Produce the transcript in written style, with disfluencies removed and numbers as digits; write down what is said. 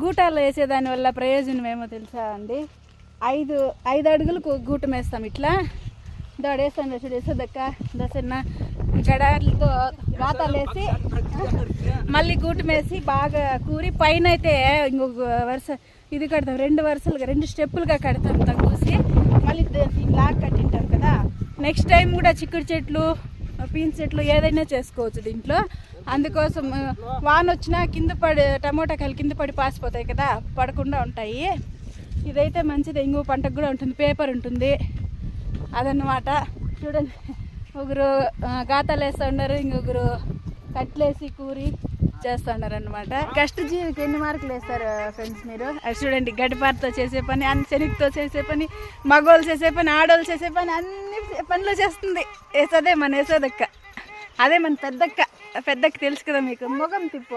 గూటాలు వేసేదాని వల్ల ప్రయోజనం ఏమో తెలుసా అండి? 5 అడుగులకు గూటం వేస్తాం. ఇట్లా దొడేస్తాను చూడు, వేసేదక్క దసన్న గడాలతో గాతాలు వేసి మళ్ళీ గూటం వేసి బాగా కూరి పైన అయితే ఇంకొక వరుస ఇది కడతాం. 2 స్టెప్పులుగా కడతాం తగ్గుసి. మళ్ళీ లాక్ కట్టింటాం కదా. నెక్స్ట్ టైం కూడా చిక్కుడు చెట్లు, పీన్స్ చెట్లు ఏదైనా చేసుకోవచ్చు దీంట్లో. అందుకోసం వాన వచ్చినా టమోటాకాయలు కింద పడి పాసిపోతాయి కదా, పడకుండా ఉంటాయి. ఇదైతే మంచిది, ఇంకో పంటకు కూడా ఉంటుంది, పేపర్ ఉంటుంది అదన్నమాట. చూడండి, ఒకరు గాతాలు వేస్తూ ఉన్నారు, ఇంకొకరు కట్లేసి కూరి చేస్తున్నారు అనమాట. కష్టజీవికి ఎన్ని మార్కులు వేస్తారు ఫ్రెండ్స్ మీరు? అది చూడండి, గడ్డిపారతో చేసే పని, శనగతో చేసే పని, మగోళ్ళు చేసే పని, ఆడోళ్ళు చేసే పని, అన్ని పనులు చేస్తుంది. వేసేదే మన వేసేదక్క, అదే మన పెద్దక్క తెలుసు కదా మీకు. మొగం తిప్పు.